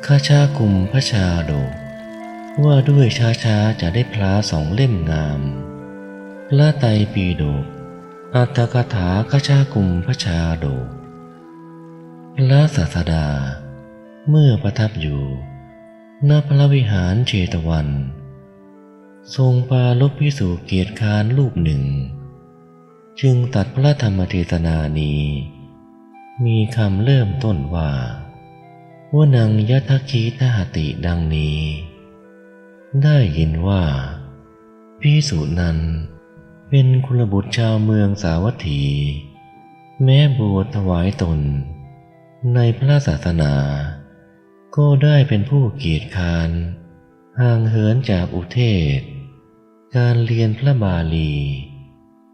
ข้าชากุมพระชาดกว่าด้วยช้าจะได้พระ2 เล่มงามพระไตรปิฎกอัตถกถาข้าชากุมพระชาดกพระศาสดาเมื่อประทับอยู่ณพระวิหารเชตวัน ทรงปรารภภิกษุเกียรติค้านรูปหนึ่งจึงตัดพระธรรมเทศนานี้มีคำเริ่มต้นว่านังยัตถคีตหติดังนี้ได้ยินว่าภิกษุนั้นเป็นกุลบุตรชาวเมืองสาวัตถีแม้บวชถวายตนในพระศาสนาก็ได้เป็นผู้เกียจคร้านห่างเหินจากอุเทศการเรียนพระบาลี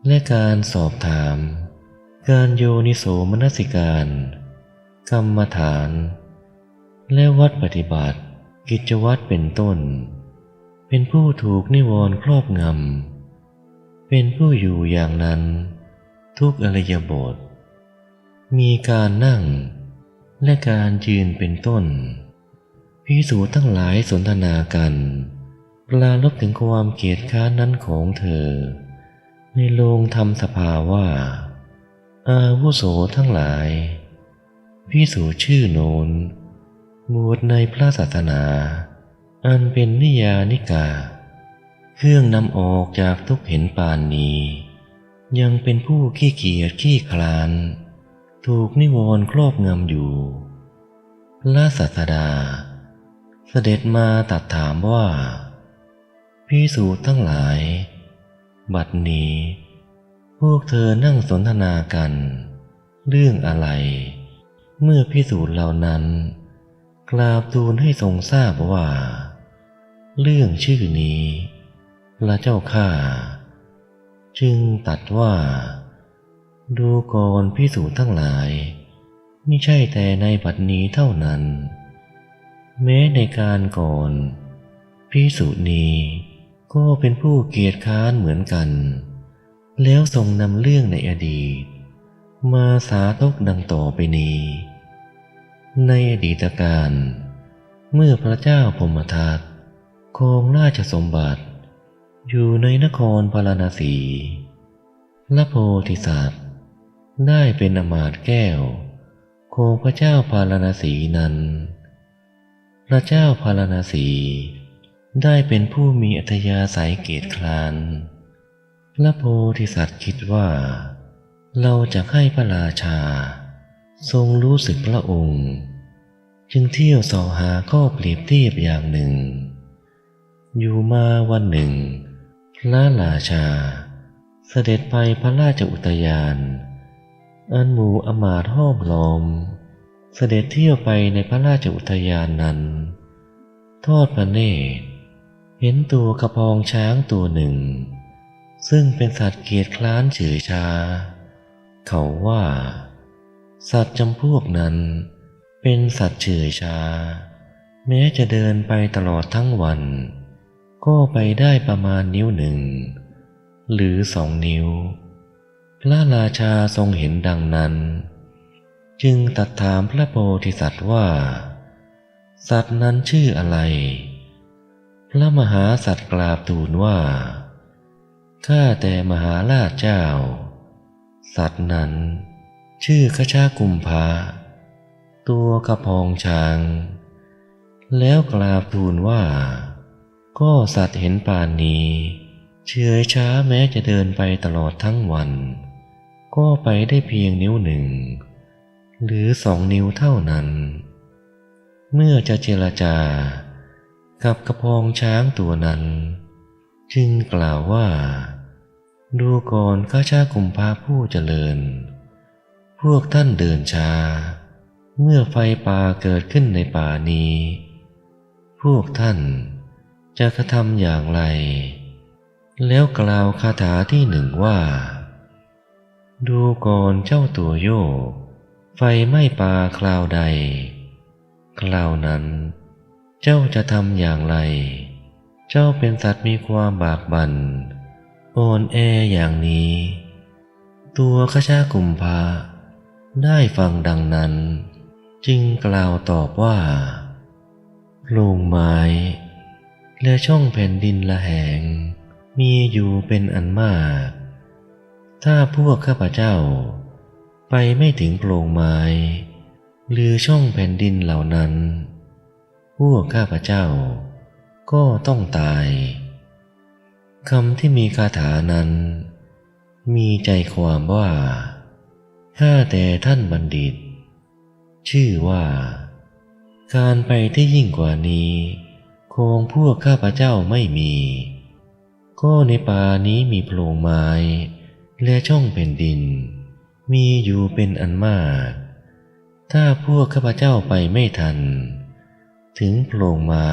และการสอบถามการโยนิโสมนสิการกรรมฐานและวัดปฏิบัติกิจวัตรเป็นต้นเป็นผู้ถูกนิวรณ์ครอบงำเป็นผู้อยู่อย่างนั้นทุกอิริยาบถมีการนั่งและการยืนเป็นต้นภิกษุทั้งหลายสนทนากันปรารภถึงความเกียจคร้านนั้นของเธอในโรงธรรมสภาว่าอาวุโสทั้งหลายภิกษุชื่อโน้นบวชในพระศาสนาอันเป็นนิยานิกาเครื่องนำออกจากทุกข์เห็นปานนี้ยังเป็นผู้ขี้เกียจขี้คลานถูกนิวรณ์ครอบงำอยู่พระศาสดาเสด็จมาตรัสถามว่าภิกษุทั้งหลายบัดนี้พวกเธอนั่งสนทนากันเรื่องอะไรเมื่อภิกษุเหล่านั้นกราบทูลให้ทรงทราบว่าเรื่องชื่อนี้พระเจ้าข้าจึงตรัสว่าดูก่อนภิกษุทั้งหลายไม่ใช่แต่ในบัดนี้เท่านั้นแม้ในการก่อนภิกษุนี้ก็เป็นผู้เกียจคร้านเหมือนกันแล้วทรงนำเรื่องในอดีตมาสาธกดังต่อไปนี้ในอดีตการเมื่อพระเจ้าพรหมทัตครองราชสมบัติอยู่ในนครพาราณสีพระโพธิสัตว์ได้เป็นอมาตย์แก้วของพระเจ้าพาราณสีนั้นพระเจ้าพาราณสีได้เป็นผู้มีอัธยาศัยเกียจคร้านพระโพธิสัตว์คิดว่าเราจะให้พระราชาทรงรู้สึกพระองค์จึงเที่ยวเสาะหาข้อเปรียบเทียบอย่างหนึ่งอยู่มาวันหนึ่งพระราชาเสด็จไปพระราชอุทยานอันหมู่อมาตย์ห้อมล้อมเสด็จเที่ยวไปในพระราชอุทยานนั้นทอดพระเนตรเห็นตัวกระพองช้างตัวหนึ่งซึ่งเป็นสัตว์เกียจคร้านเฉื่อยชาเขาว่าสัตว์จำพวกนั้นเป็นสัตว์เฉื่อยชาแม้จะเดินไปตลอดทั้งวันก็ไปได้ประมาณนิ้วหนึ่งหรือ2 นิ้วพระราชาทรงเห็นดังนั้นจึงตรัสถามพระโพธิสัตว์ว่าสัตว์นั้นชื่ออะไรพระมหาสัตว์กราบทูลว่าข้าแต่มหาราชเจ้าสัตว์นั้นชื่อขชากุมภะตัวกระพองช้างแล้วกราบทูลว่าก็สัตว์เห็นป่านนี้เฉื่อยช้าแม้จะเดินไปตลอดทั้งวันก็ไปได้เพียงนิ้วหนึ่งหรือ2 นิ้วเท่านั้นเมื่อจะเจรจากับกระพองช้างตัวนั้นจึงกล่าวว่าดูก่อนข้าชากุมภะผู้เจริญพวกท่านเดินช้าเมื่อไฟป่าเกิดขึ้นในป่านี้พวกท่านจะกระทำอย่างไรแล้วกล่าวคาถาที่หนึ่งว่าดูก่อนเจ้าตัวโยกไฟไหม้ป่าคราวใดคราวนั้นเจ้าจะทำอย่างไรเจ้าเป็นสัตว์มีความบากบั่นอ่อนแออย่างนี้ตัวขชากุมภะได้ฟังดังนั้นจึงกล่าวตอบว่า โรงไม้และช่องแผ่นดินละแหงมีอยู่เป็นอันมาก ถ้าพวกข้าพเจ้าไปไม่ถึงโพรงไม้หรือช่องแผ่นดินเหล่านั้นพวกข้าพเจ้าก็ต้องตายคำที่มีคาถานั้นมีใจความว่าข้าแต่ท่านบัณฑิตชื่อว่าการไปที่ยิ่งกว่านี้ของพวกข้าพเจ้าไม่มีก็ในป่านี้มีโพรงไม้และช่องแผ่นดินมีอยู่เป็นอันมากถ้าพวกข้าพเจ้าไปไม่ทันถึงโพรงไม้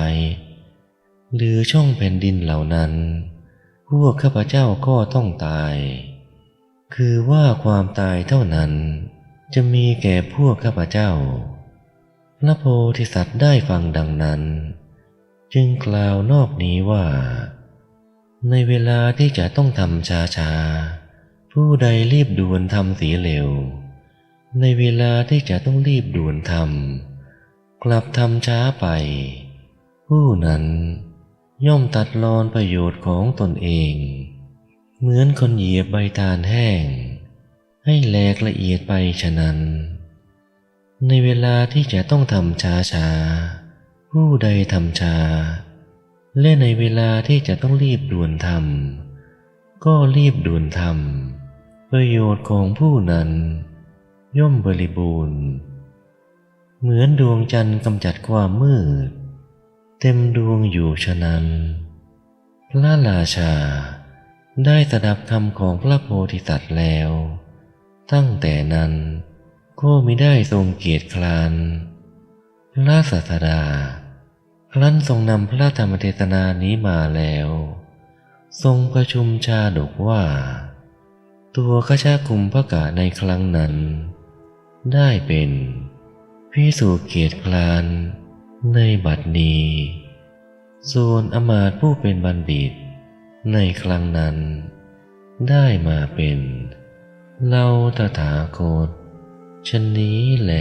หรือช่องแผ่นดินเหล่านั้นพวกข้าพเจ้าก็ต้องตายคือว่าความตายเท่านั้นจะมีแก่พวกข้าพเจ้าพระโพธิสัตว์ได้ฟังดังนั้นจึงกล่าวนอกนี้ว่าในเวลาที่จะต้องทำช้าๆผู้ใดรีบด่วนทำเสียเร็วในเวลาที่จะต้องรีบด่วนทำกลับทำช้าไปผู้นั้นย่อมตัดรอนประโยชน์ของตนเองเหมือนคนเหยียบใบตาลแห้งให้แหลกละเอียดไปฉะนั้นในเวลาที่จะต้องทำช้าๆผู้ใดทำช้าและในเวลาที่จะต้องรีบด่วนทำก็รีบด่วนทำประโยชน์ของผู้นั้นย่อมบริบูรณ์เหมือนดวงจันทร์กำจัดความมืดเต็มดวงอยู่ฉะนั้นพระราชาได้สดับธรรมของพระโพธิสัตว์แล้วตั้งแต่นั้นก็มิได้ทรงเกียจคร้านพระศาสดาครั้นทรงนำพระธรรมเทศนานี้มาแล้วทรงประชุมชาดกว่าตัวคชกุมภกะในครั้งนั้นได้เป็นภิกษุเกียจคร้านในบัดนี้ส่วนอมาตย์ผู้เป็นบัณฑิตในครั้งนั้นได้มาเป็นเราตถาคตชนนี้แล